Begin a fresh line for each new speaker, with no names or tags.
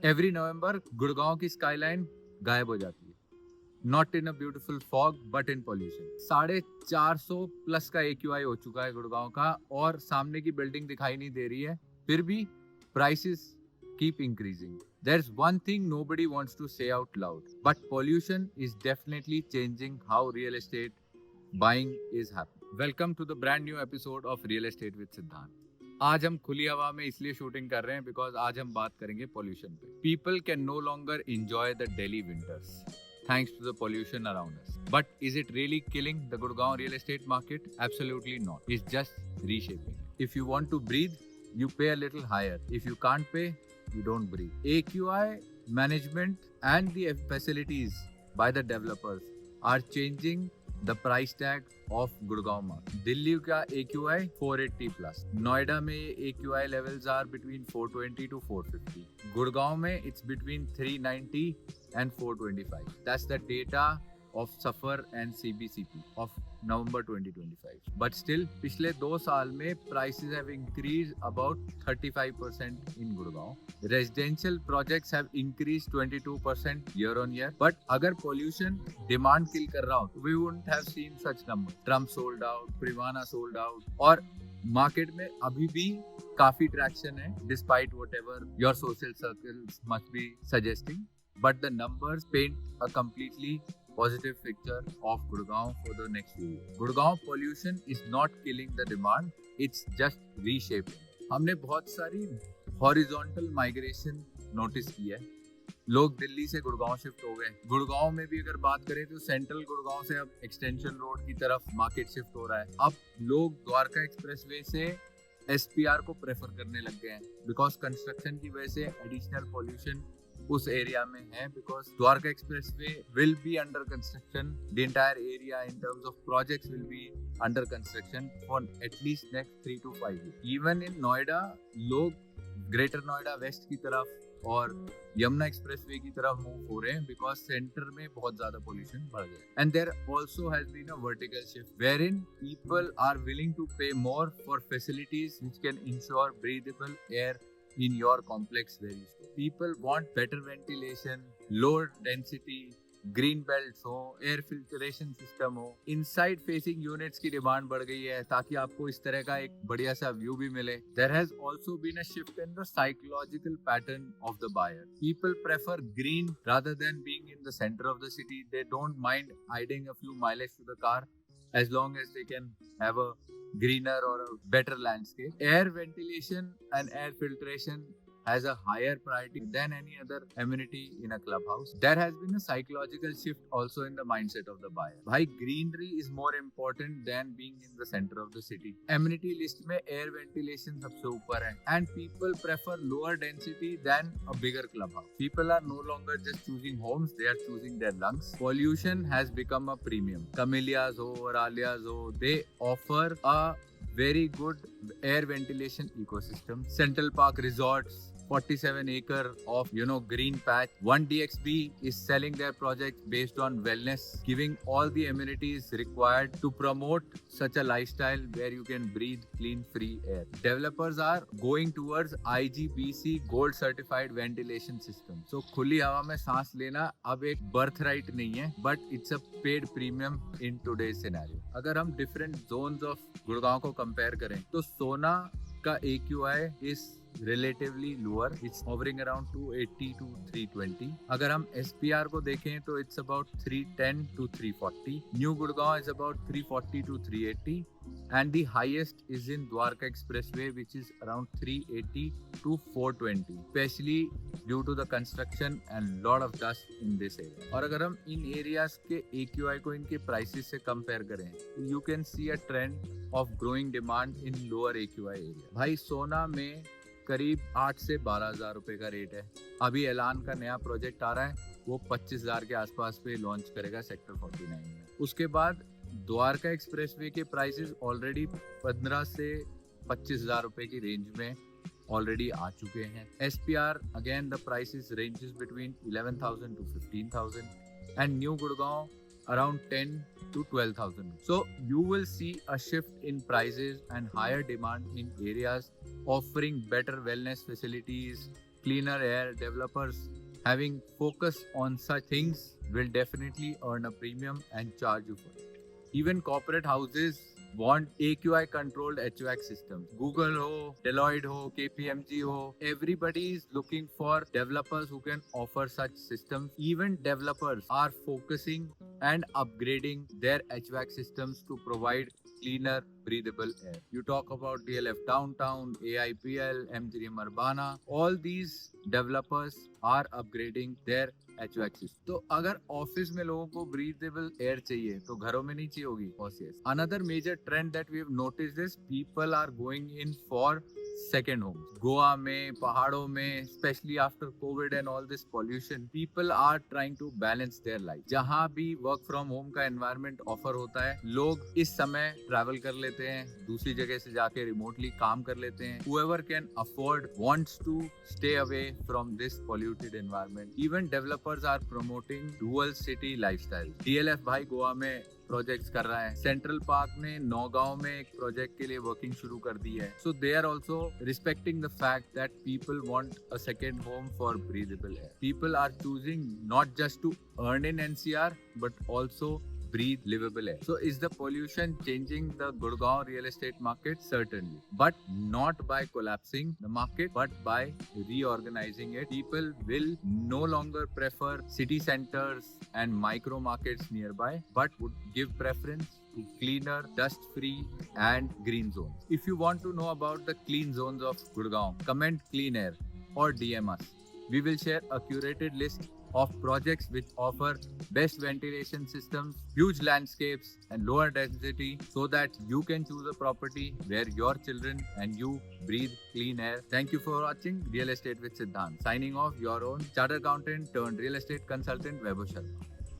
Every नवंबर गुड़गांव की skyline गायब हो जाती है, not in a beautiful fog but in pollution. 450 plus का AQI हो चुका है गुड़गांव का, और सामने की बिल्डिंग दिखाई नहीं दे रही है, फिर भी prices keep increasing. There's one thing nobody wants to say out loud, but pollution is definitely changing how real estate buying is happening. Welcome to the brand new episode of Real Estate with Siddhant. आज हम खुली हवा में इसलिए shooting कर रहे हैं because आज हम बात करेंगे पोल्यूशन पे। People can no longer enjoy the Delhi winters thanks to the pollution around us. But is it really killing the Gurgaon real estate market? Absolutely not. It's just reshaping. If you want to breathe, you pay a little higher. If you can't pay, you don't breathe. AQI management and the facilities by the developers are changing the price tag of Gurgaon market. Delhi का AQI 480 plus. Noida में AQI levels are between 420 to 450. Gurgaon में it's between 390 and 425. That's the data of SAFAR and CBCP of November 2025. But still, पिछले 2 साल में prices have increased about 35% in Gurgaon. Residential projects have increased 22% year on year. But अगर pollution demand kill कर रहा हो, we wouldn't have seen such numbers. Trump sold out, Privana sold out, और market में अभी भी काफी ट्रैक्शन है, despite whatever your social circles must be suggesting, but the numbers paint a completely positive picture of Gurgaon for the next few years. Gurgaon pollution is not killing the demand, it's just reshaping. हमने बहुत सारी horizontal migration notice की है। लोग दिल्ली से Gurgaon shift हो गए। गुड़गांव में भी अगर बात करें तो सेंट्रल गुड़गांव से अब एक्सटेंशन रोड की तरफ मार्केट शिफ्ट हो रहा है। अब लोग द्वारका एक्सप्रेसवे से SPR को प्रेफर करने लग गए हैं बिकॉज कंस्ट्रक्शन की वजह से एडिशनल पॉल्यूशन उस एरिया में है, because Dwarka expressway will be under construction, the entire area in terms of projects will be under construction for at least next 3 to 5 years. Even in Noida लोग ग्रेटर नोएडा वेस्ट की तरफ और यमुना एक्सप्रेसवे की तरफ मूव हो रहे हैं बिकॉज सेंटर में बहुत ज्यादा पोल्यूशन बढ़ गया। And there also has been a vertical shift wherein people are willing to pay more for facilities which can ensure breathable air in your complex where you stay. People want better ventilation, lower density, green belt हो, air filtration system हो, inside facing units की demand बढ़ गई है ताकि आपको इस तरह का एक बढ़िया सा व्यू भी मिले। There has also been a shift in the psychological pattern of the buyer. People prefer green rather than being in the center of the city. They don't mind adding a few mileage to the car as long as they can have a greener or a better landscape. Air ventilation and air filtration has a higher priority than any other amenity in a clubhouse. There has been a psychological shift also in the mindset of the buyer. Bhai, greenery is more important than being in the center of the city. Amenity list में air ventilation सबसे ऊपर है, and people prefer lower density than a bigger clubhouse. People are no longer just choosing homes; they are choosing their lungs. Pollution has become a premium. Camellias ho or Alias ho, they offer a very good air ventilation ecosystem. Central Park Resorts, 47 acre of green patch. One DXB is selling their project based on wellness, giving all the amenities required to promote such a lifestyle where you can breathe clean free air. Developers are going towards IGBC gold certified ventilation system. So खुली हवा में सांस लेना अब एक birth right नहीं है, but it's a paid premium in today's scenario. अगर हम different zones of गुड़गांव को कंपेयर करें तो सोना का AQI is relatively lower. It's hovering around 280 to 320. अगर हम SPR को देखें तो it's about 310 to 340. New Gurgaon is about 340 to 380. And the highest is in Dwarka Expressway, which is around 380 to 420, especially due to the construction and lot of dust in this area. और अगर हम इन areas के AQI को इनके prices से compare करें, you can see a trend of growing demand in lower AQI area. भाई सोना में करीब 8 से 12,000 रुपए का रेट है। अभी ऐलान का नया प्रोजेक्ट आ रहा है, वो 25,000 के आसपास पे लॉन्च करेगा सेक्टर 49 में। उसके बाद द्वारका एक्सप्रेसवे के प्राइसेस ऑलरेडी 15 से 25,000 रुपए की रेंज में ऑलरेडी आ चुके हैं। SPR again the prices ranges between 11,000 to 15,000 and new Gurgaon around 10 to 12,000. So you will see a shift in prices and higher demand in areas offering better wellness facilities, cleaner air. Developers having focus on such things will definitely earn a premium and charge you for it. Even corporate houses want AQI controlled HVAC systems. Google ho, Deloitte ho, KPMG ho, everybody is looking for developers who can offer such systems. Even developers are focusing and upgrading their HVAC systems to provide cleaner, breathable air. You talk about DLF Downtown, AIPL, M3M Urbana, all these developers are upgrading their HVAC system. तो अगर office में लोगों को breathable air चाहिए तो घरों में नहीं चाहिए होगी OCS. Another major trend that we have noticed is people are going in for second homes. Goa में, पहाड़ों में, especially after COVID and all this pollution, people are trying to balance their life. जहाँ भी work from home का environment offer होता है, लोग इस समय travel कर लेते हैं, दूसरी जगह से जाके remotely काम कर लेते हैं. Whoever can afford wants to stay away from this polluted environment. Even developers are promoting dual city lifestyle. DLF भाई गोवा में प्रोजेक्ट्स कर रहा है. सेंट्रल पार्क ने नौगांव में एक प्रोजेक्ट के लिए वर्किंग शुरू कर दी है. So they are also respecting the fact that people want a second home for breathable air. People are choosing not just to earn in NCR but also breathe livable air. So is the pollution changing the Gurgaon real estate market? Certainly. But not by collapsing the market, but by reorganizing it. People will no longer prefer city centers and micro markets nearby, but would give preference to cleaner, dust-free and green zones. If you want to know about the clean zones of Gurgaon, comment clean air or DM us. We will share a curated list of projects which offer best ventilation systems, huge landscapes and lower density so that you can choose a property where your children and you breathe clean air. Thank you for watching Real Estate with Siddhant. Signing off, your own chartered accountant turned real estate consultant, Vaibhav Sharma.